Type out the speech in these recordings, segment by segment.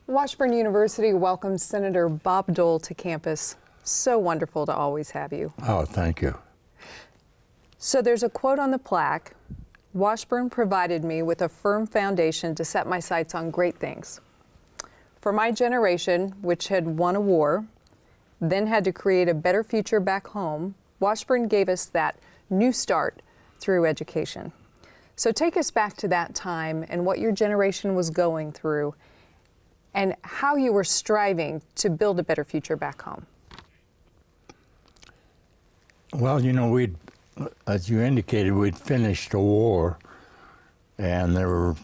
Washburn University welcomes Senator Bob Dole to campus. So wonderful to always have you. Oh, thank you. So there's a quote on the plaque: "Washburn provided me with a firm foundation to set my sights on great things. For my generation, which had won a war, then had to create a better future back home, Washburn gave us that new start through education." So take us back to that time and what your generation was going through and how you were striving to build a better future back home. Well, you know, as you indicated, we'd finished a war, and there were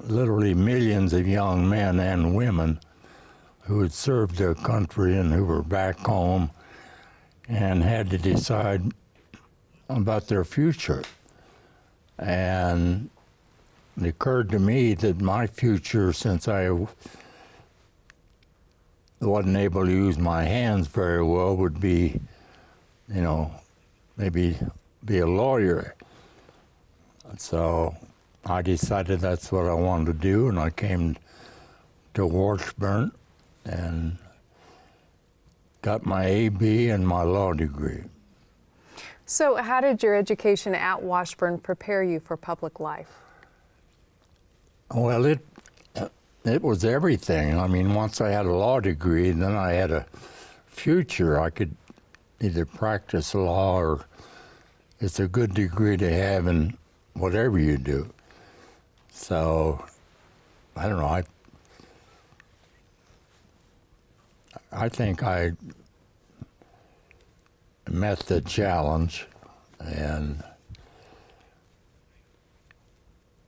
literally millions of young men and women who had served their country and who were back home and had to decide about their future. And it occurred to me that my future, since I wasn't able to use my hands very well, would be, you know, maybe be a lawyer. So I decided that's what I wanted to do, and I came to Washburn and got my AB and my law degree. So how did your education at Washburn prepare you for public life? Well, it was everything. I mean, once I had a law degree, then I had a future. I could either practice law, or it's a good degree to have in whatever you do. So, I don't know, I think I met the challenge, and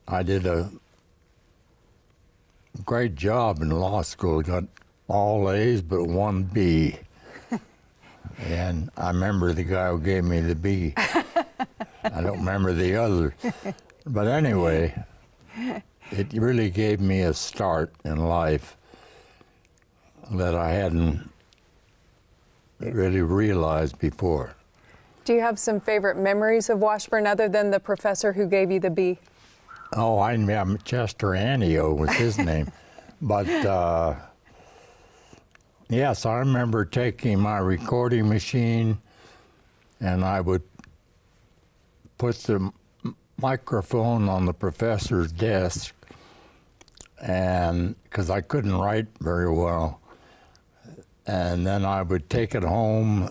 I did a great job in law school. Got all A's but one B. And I remember the guy who gave me the B. I don't remember the other. But anyway, it really gave me a start in life that I hadn't really realized before. Do you have some favorite memories of Washburn other than the professor who gave you the B? Oh, I remember Chester Anio was his name. But yes, I remember taking my recording machine and I would put the microphone on the professor's desk, and because I couldn't write very well, and then I would take it home,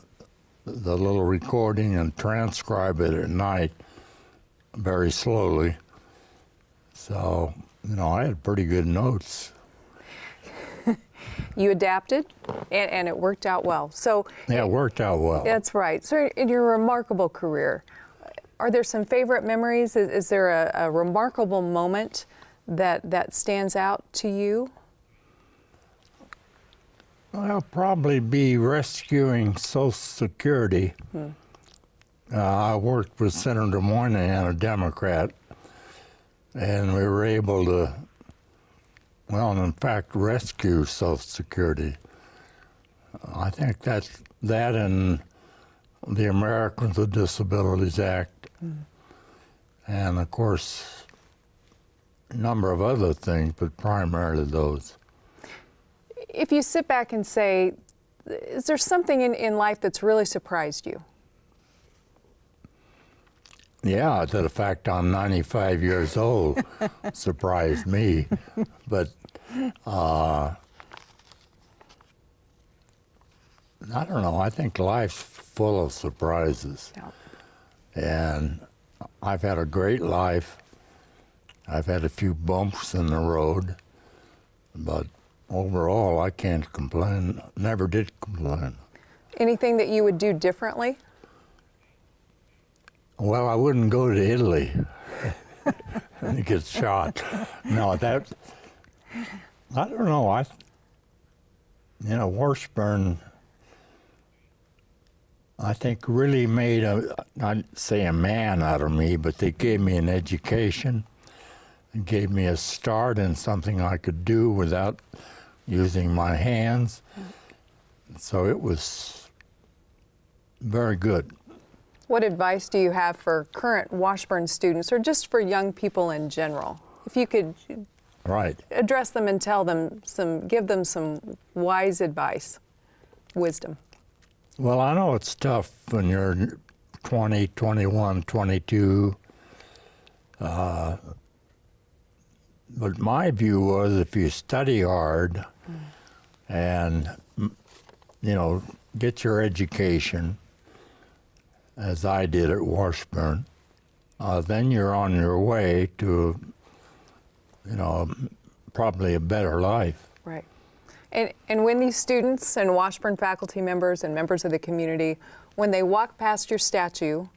the little recording, and transcribe it at night very slowly. So, you know, I had pretty good notes. You adapted, and it worked out well. So yeah, it worked out well. That's right. So in your remarkable career, are there some favorite memories? Is there a remarkable moment that stands out to you? I'll probably be rescuing Social Security. I worked with Senator Moynihan, a Democrat, and we were able to, well, in fact, rescue Social Security. I think that and the Americans with Disabilities Act, and of course, a number of other things, but primarily those. If you sit back and say, is there something in life that's really surprised you? Yeah, the fact I'm 95 years old surprised me. But I don't know, I think life's full of surprises. Yeah. And I've had a great life. I've had a few bumps in the road, but overall, I can't complain. Never did complain. Anything that you would do differently? Well, I wouldn't go to Italy and get shot. No, I don't know. You know, Washburn, I think, really made I'd say a man out of me, but they gave me an education and gave me a start in something I could do without using my hands. So it was very good. What advice do you have for current Washburn students, or just for young people in general? If you could Right. address them and tell them give them some wise advice, wisdom. Well, I know it's tough when you're 20, 21, 22. But my view was if you study hard and, get your education, as I did at Washburn, then you're on your way to, probably a better life. Right. And when these students and Washburn faculty members and members of the community, when they walk past your statue,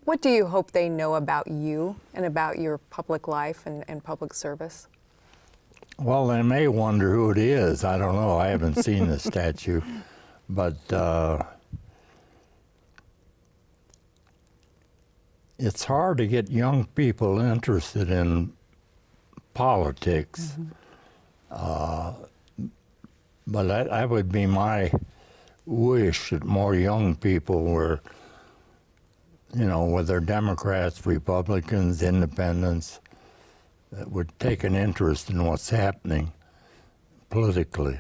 what do you hope they know about you and about your public life and public service? Well, they may wonder who it is. I don't know. I haven't seen the statue. But it's hard to get young people interested in politics. But that would be my wish, that more young people were, whether Democrats, Republicans, Independents, that would take an interest in what's happening politically.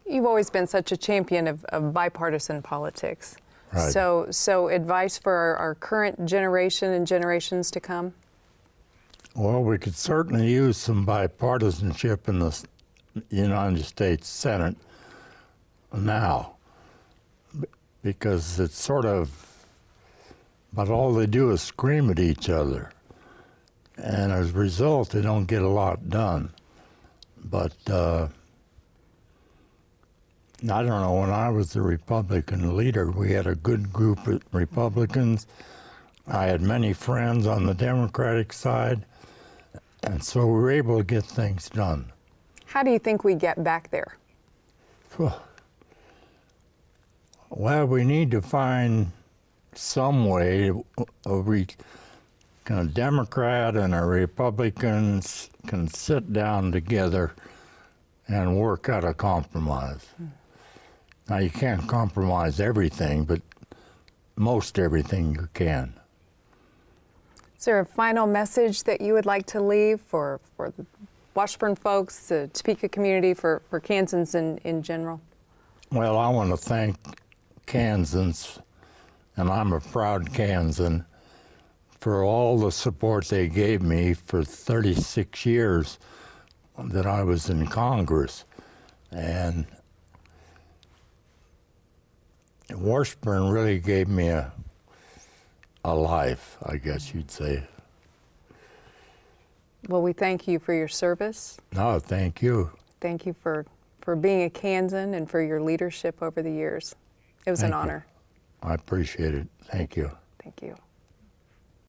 You've always been such a champion of bipartisan politics. Right. So advice for our current generation and generations to come? Well, we could certainly use some bipartisanship in the United States Senate now, because it's sort of, but all they do is scream at each other. And as a result, they don't get a lot done. But I don't know, when I was the Republican leader, we had a good group of Republicans. I had many friends on the Democratic side, and so we were able to get things done. How do you think we get back there? Well, we need to find some way a Democrat and a Republicans can sit down together and work out a compromise. Now, you can't compromise everything, but most everything you can. Is there a final message that you would like to leave for the Washburn folks, the Topeka community, for Kansans in general? Well, I want to thank Kansans, and I'm a proud Kansan, for all the support they gave me for 36 years that I was in Congress. And Washburn really gave me a life, I guess you'd say. Well, we thank you for your service. No, thank you. Thank you for being a Kansan and for your leadership over the years. It was an honor. I appreciate it. Thank you. Thank you.